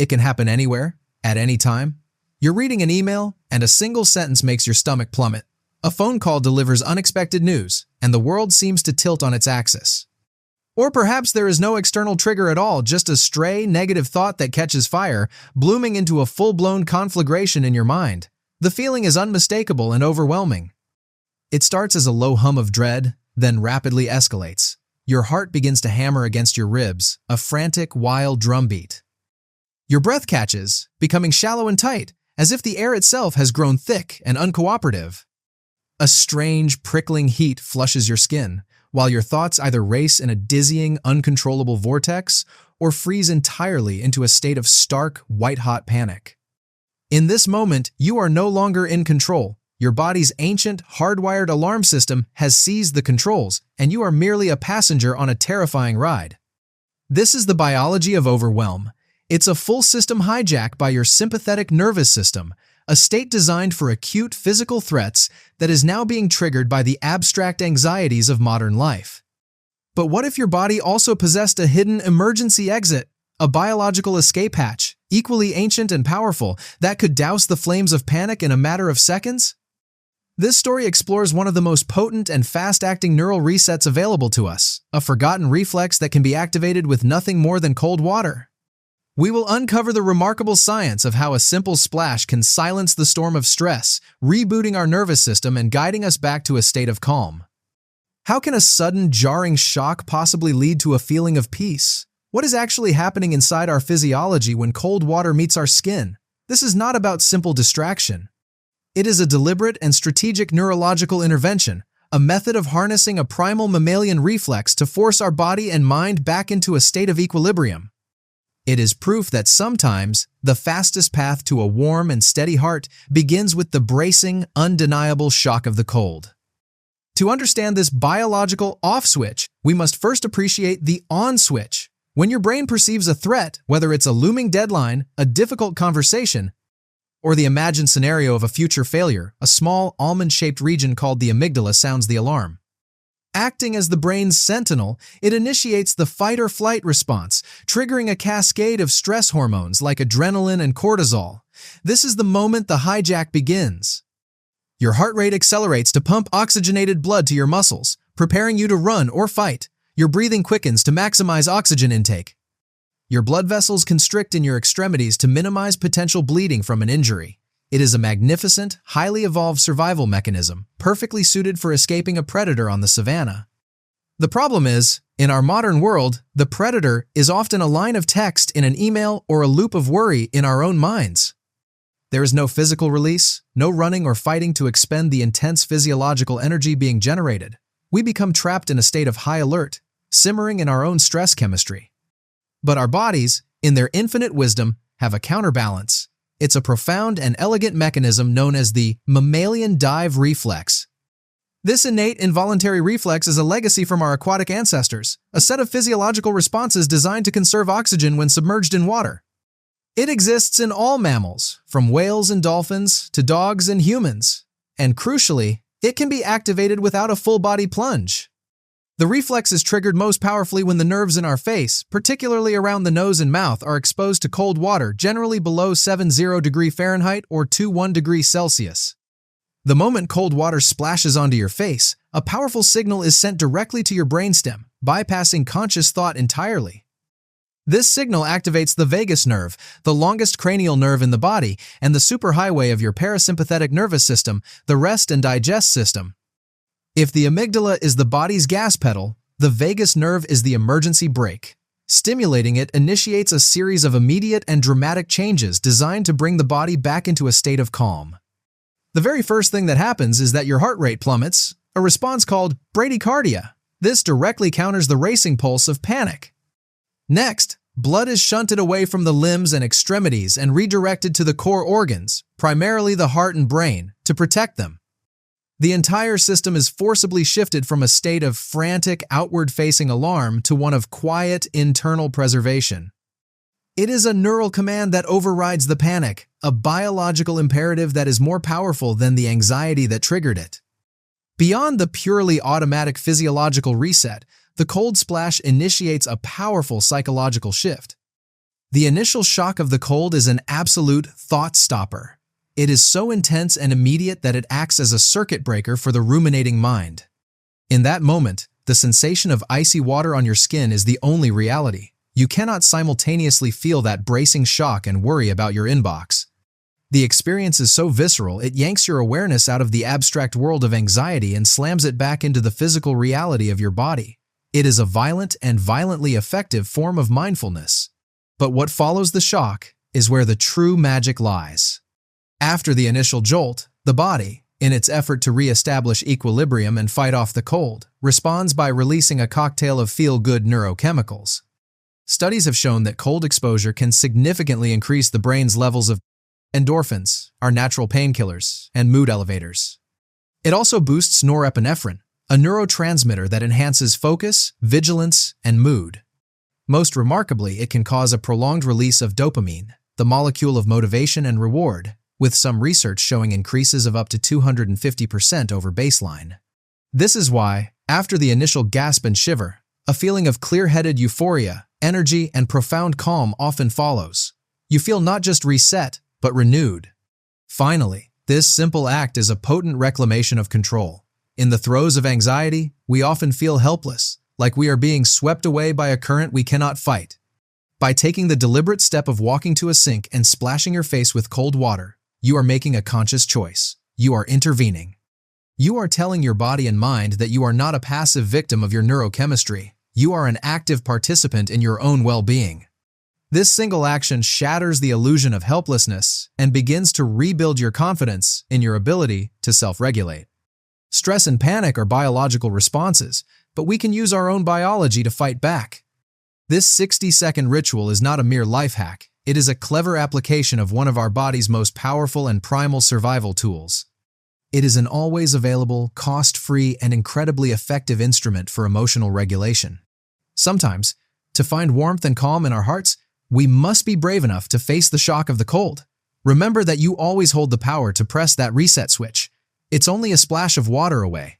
It can happen anywhere, at any time. You're reading an email, and a single sentence makes your stomach plummet. A phone call delivers unexpected news, and the world seems to tilt on its axis. Or perhaps there is no external trigger at all, just a stray, negative thought that catches fire, blooming into a full-blown conflagration in your mind. The feeling is unmistakable and overwhelming. It starts as a low hum of dread, then rapidly escalates. Your heart begins to hammer against your ribs, a frantic, wild drumbeat. Your breath catches, becoming shallow and tight, as if the air itself has grown thick and uncooperative. A strange, prickling heat flushes your skin, while your thoughts either race in a dizzying, uncontrollable vortex or freeze entirely into a state of stark, white-hot panic. In this moment, you are no longer in control. Your body's ancient, hardwired alarm system has seized the controls, and you are merely a passenger on a terrifying ride. This is the biology of overwhelm. It's a full-system hijack by your sympathetic nervous system, a state designed for acute physical threats that is now being triggered by the abstract anxieties of modern life. But what if your body also possessed a hidden emergency exit, a biological escape hatch, equally ancient and powerful, that could douse the flames of panic in a matter of seconds? This story explores one of the most potent and fast-acting neural resets available to us, a forgotten reflex that can be activated with nothing more than cold water. We will uncover the remarkable science of how a simple splash can silence the storm of stress, rebooting our nervous system and guiding us back to a state of calm. How can a sudden, jarring shock possibly lead to a feeling of peace? What is actually happening inside our physiology when cold water meets our skin? This is not about simple distraction. It is a deliberate and strategic neurological intervention, a method of harnessing a primal mammalian reflex to force our body and mind back into a state of equilibrium. It is proof that sometimes the fastest path to a warm and steady heart begins with the bracing, undeniable shock of the cold. To understand this biological off switch, we must first appreciate the on switch. When your brain perceives a threat, whether it's a looming deadline, a difficult conversation, or the imagined scenario of a future failure, a small almond-shaped region called the amygdala sounds the alarm. Acting as the brain's sentinel, it initiates the fight-or-flight response, triggering a cascade of stress hormones like adrenaline and cortisol. This is the moment the hijack begins. Your heart rate accelerates to pump oxygenated blood to your muscles, preparing you to run or fight. Your breathing quickens to maximize oxygen intake. Your blood vessels constrict in your extremities to minimize potential bleeding from an injury. It is a magnificent, highly evolved survival mechanism, perfectly suited for escaping a predator on the savannah. The problem is, in our modern world, the predator is often a line of text in an email or a loop of worry in our own minds. There is no physical release, no running or fighting to expend the intense physiological energy being generated. We become trapped in a state of high alert, simmering in our own stress chemistry. But our bodies, in their infinite wisdom, have a counterbalance. It's a profound and elegant mechanism known as the mammalian dive reflex. This innate involuntary reflex is a legacy from our aquatic ancestors, a set of physiological responses designed to conserve oxygen when submerged in water. It exists in all mammals, from whales and dolphins to dogs and humans, and crucially, it can be activated without a full-body plunge. The reflex is triggered most powerfully when the nerves in our face, particularly around the nose and mouth, are exposed to cold water, generally below 70°F or 21°C. The moment cold water splashes onto your face, a powerful signal is sent directly to your brainstem, bypassing conscious thought entirely. This signal activates the vagus nerve, the longest cranial nerve in the body, and the superhighway of your parasympathetic nervous system, the rest and digest system. If the amygdala is the body's gas pedal, the vagus nerve is the emergency brake. Stimulating it initiates a series of immediate and dramatic changes designed to bring the body back into a state of calm. The very first thing that happens is that your heart rate plummets, a response called bradycardia. This directly counters the racing pulse of panic. Next, blood is shunted away from the limbs and extremities and redirected to the core organs, primarily the heart and brain, to protect them. The entire system is forcibly shifted from a state of frantic, outward-facing alarm to one of quiet, internal preservation. It is a neural command that overrides the panic, a biological imperative that is more powerful than the anxiety that triggered it. Beyond the purely automatic physiological reset, the cold splash initiates a powerful psychological shift. The initial shock of the cold is an absolute thought stopper. It is so intense and immediate that it acts as a circuit breaker for the ruminating mind. In that moment, the sensation of icy water on your skin is the only reality. You cannot simultaneously feel that bracing shock and worry about your inbox. The experience is so visceral, it yanks your awareness out of the abstract world of anxiety and slams it back into the physical reality of your body. It is a violent and violently effective form of mindfulness. But what follows the shock is where the true magic lies. After the initial jolt, the body, in its effort to re-establish equilibrium and fight off the cold, responds by releasing a cocktail of feel-good neurochemicals. Studies have shown that cold exposure can significantly increase the brain's levels of endorphins, our natural painkillers, and mood elevators. It also boosts norepinephrine, a neurotransmitter that enhances focus, vigilance, and mood. Most remarkably, it can cause a prolonged release of dopamine, the molecule of motivation and reward, with some research showing increases of up to 250% over baseline. This is why, after the initial gasp and shiver, a feeling of clear-headed euphoria, energy, and profound calm often follows. You feel not just reset, but renewed. Finally, this simple act is a potent reclamation of control. In the throes of anxiety, we often feel helpless, like we are being swept away by a current we cannot fight. By taking the deliberate step of walking to a sink and splashing your face with cold water, you are making a conscious choice. You are intervening. You are telling your body and mind that you are not a passive victim of your neurochemistry. You are an active participant in your own well-being. This single action shatters the illusion of helplessness and begins to rebuild your confidence in your ability to self-regulate. Stress and panic are biological responses, but we can use our own biology to fight back. This 60-second ritual is not a mere life hack. It is a clever application of one of our body's most powerful and primal survival tools. It is an always available, cost-free, and incredibly effective instrument for emotional regulation. Sometimes, to find warmth and calm in our hearts, we must be brave enough to face the shock of the cold. Remember that you always hold the power to press that reset switch. It's only a splash of water away.